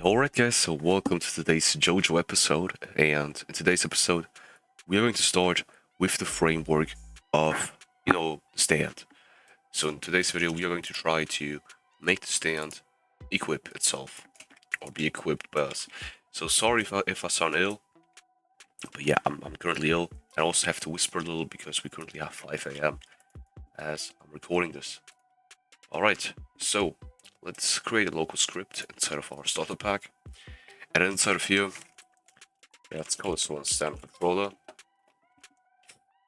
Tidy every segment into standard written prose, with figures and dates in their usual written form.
Alright guys, so welcome to today's JoJo episode, and in today's episode we are going to start with the framework of, the stand. So in today's video we are going to try to make the stand equip itself, or be equipped by us. So sorry if I sound ill, but yeah, I'm currently ill. I also have to whisper a little because we currently have 5 AM as I'm recording this. Alright, so let's create a local script inside of our starter pack. And inside of here, let's call this one stand controller.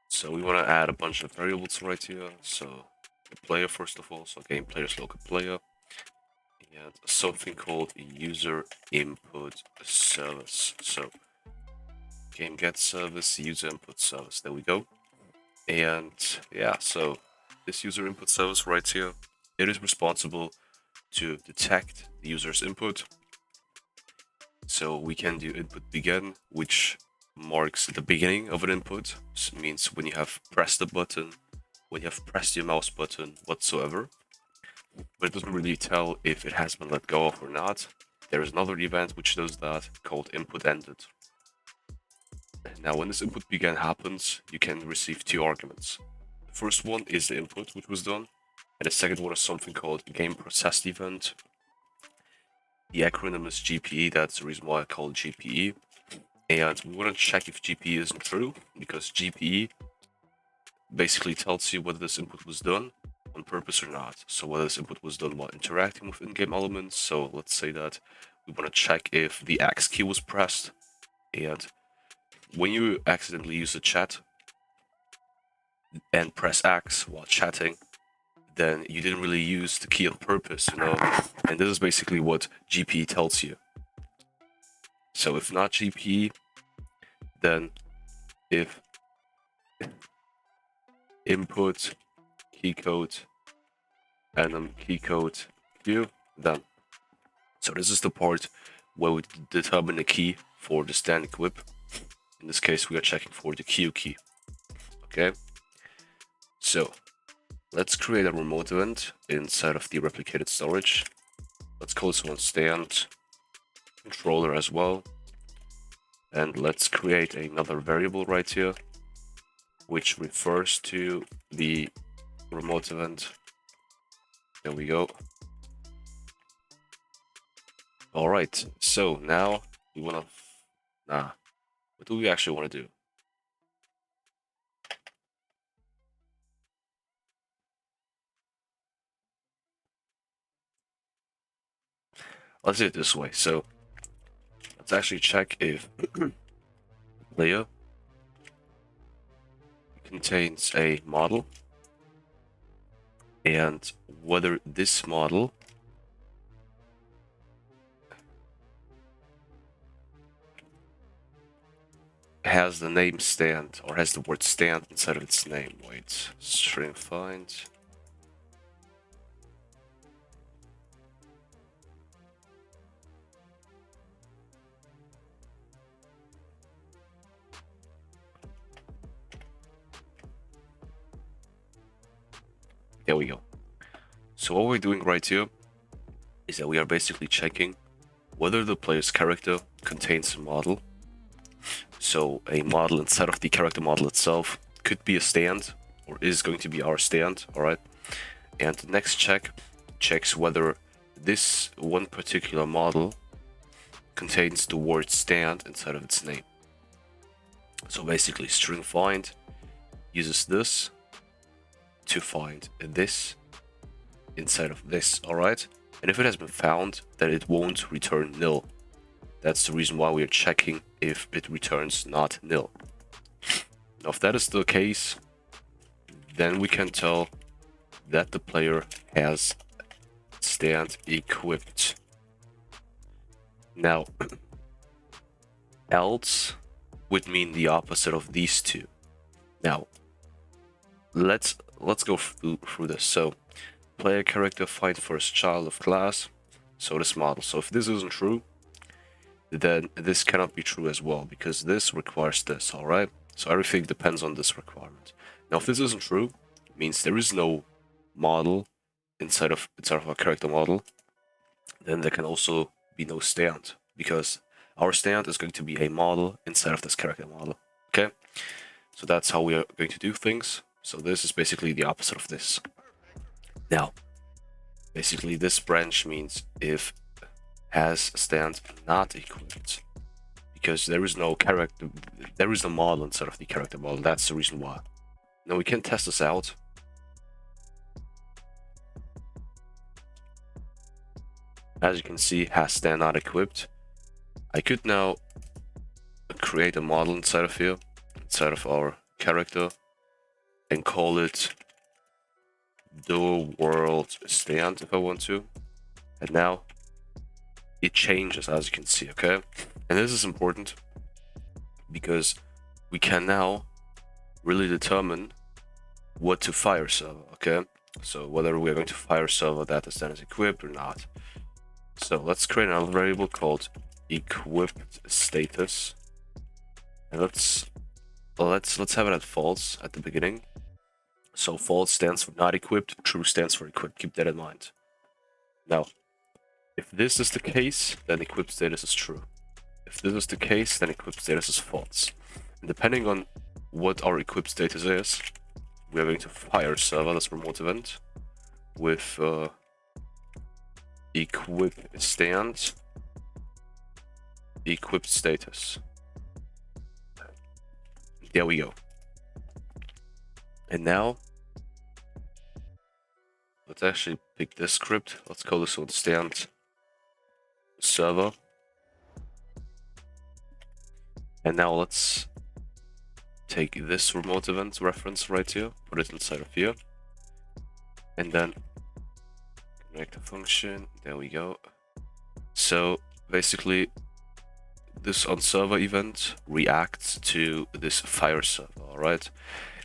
So we want to add a bunch of variables right here. So the player first of all, so game player's local player. And something called user input service. So game get service, user input service, there we go. And yeah, so this user input service right here, it is responsible to detect the user's input. So we can do input begin, which marks the beginning of an input. So it means when you have pressed the button, when you have pressed your mouse button whatsoever. But it doesn't really tell if it has been let go of or not. There is another event which does that, called input ended. Now when this input begin happens, you can receive two arguments. The first one is the input which was done, and the second one is something called game processed event. The acronym is GPE, that's the reason why I call it GPE. And we want to check if GPE isn't true, because GPE basically tells you whether this input was done on purpose or not. So whether this input was done while interacting with in-game elements. So let's say that we want to check if the X key was pressed. And when you accidentally use the chat and press X while chatting, then you didn't really use the key on purpose, And this is basically what GPE tells you. So if not GPE, then if input keycode and then keycode Q, then. So this is the part where we determine the key for the stand equip. In this case, we are checking for the Q key. Okay. So let's create a remote event inside of the replicated storage. Let's call this one stand controller as well. And let's create another variable right here, which refers to the remote event. There we go. Alright, so now we want to... what do we actually want to do? Let's do it this way. So let's actually check if player contains a model and whether this model has the name stand or has the word stand inside of its name. Wait, string find. There we go. So what we're doing right here is that we are basically checking whether the player's character contains a model. So a model inside of the character model itself could be a stand, or is going to be our stand, alright? And the next check checks whether this one particular model contains the word stand inside of its name. So basically string find uses this to find this inside of this, alright? And if it has been found, then it won't return nil. That's the reason why we are checking if it returns not nil. Now if that is the case, then we can tell that the player has stand equipped. Now, else would mean the opposite of these two. Now, let's go through this. So player character find first child of class, so this model. So if this isn't true, then this cannot be true as well, because this requires this, alright? So everything depends on this requirement. Now if this isn't true, it means there is no model inside of our character model, then there can also be no stand, because our stand is going to be a model inside of this character model. Okay, so that's how we are going to do things. So this is basically the opposite of this. Now, basically this branch means if has stand not equipped, because there is no character, there is a model instead of the character model. That's the reason why. Now we can test this out. As you can see, has stand not equipped. I could now create a model inside of here, inside of our character, and call it the world stand if I want to. And now it changes, as you can see, okay? And this is important because we can now really determine what to fire server, okay? So whether we're going to fire server that the stand is equipped or not. So let's create another variable called equipped status, and let's have it at false at the beginning. So false stands for not equipped, true stands for equipped. Keep that in mind. Now, if this is the case, then equipped status is true. If this is the case, then equipped status is false. And depending on what our equipped status is, we are going to fire server, this remote event, with equip stand equipped status. There we go. And now let's actually pick this script. Let's call this one stand server. And now let's take this remote event reference right here, put it inside of here, and then connect the function. There we go. So basically this on server event reacts to this fire server, alright?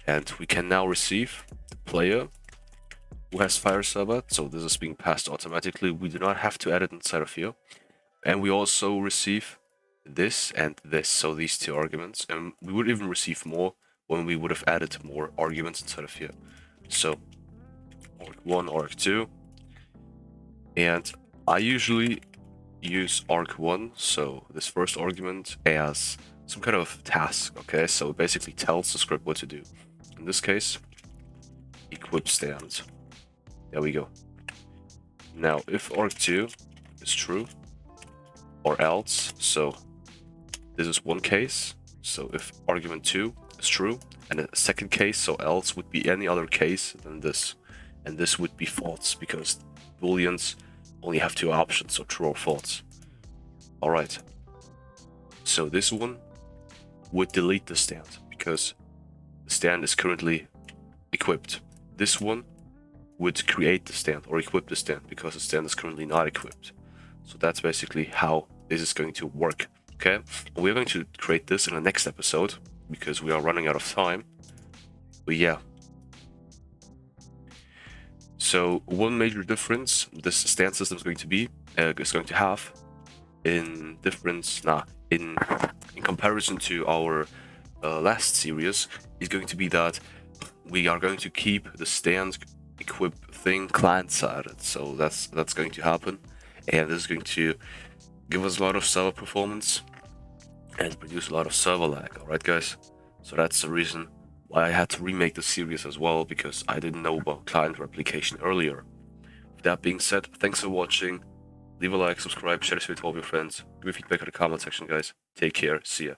And we can now receive the player who has fire server, so this is being passed automatically. We do not have to add it inside of here. And we also receive this and this, so these two arguments, and we would even receive more when we would have added more arguments inside of here. So arg1, arg2, and I usually use arg1, so this first argument, as some kind of task, okay? So it basically tells the script what to do. In this case, equip stand. There we go. Now, if arg2 is true, or else, so this is one case. So if argument 2 is true, and a second case, so else would be any other case than this. And this would be false, because booleans only have two options, so true or false. Alright. So this one would delete the stand, because the stand is currently equipped. This one would create the stand, or equip the stand, because the stand is currently not equipped. So that's basically how this is going to work. Okay, we're going to create this in the next episode because we are running out of time. But yeah. So one major difference this stand system is going to have in comparison to our last series is going to be that we are going to keep the stand equip thing client-sided. So that's going to happen, and this is going to give us a lot of server performance and produce a lot of server lag. Alright guys, so that's the reason why I had to remake the series as well, because I didn't know about client replication earlier. With that being said, thanks for watching. Leave a like, subscribe, share this video with all of your friends. Give me feedback in the comment section, guys. Take care, see ya.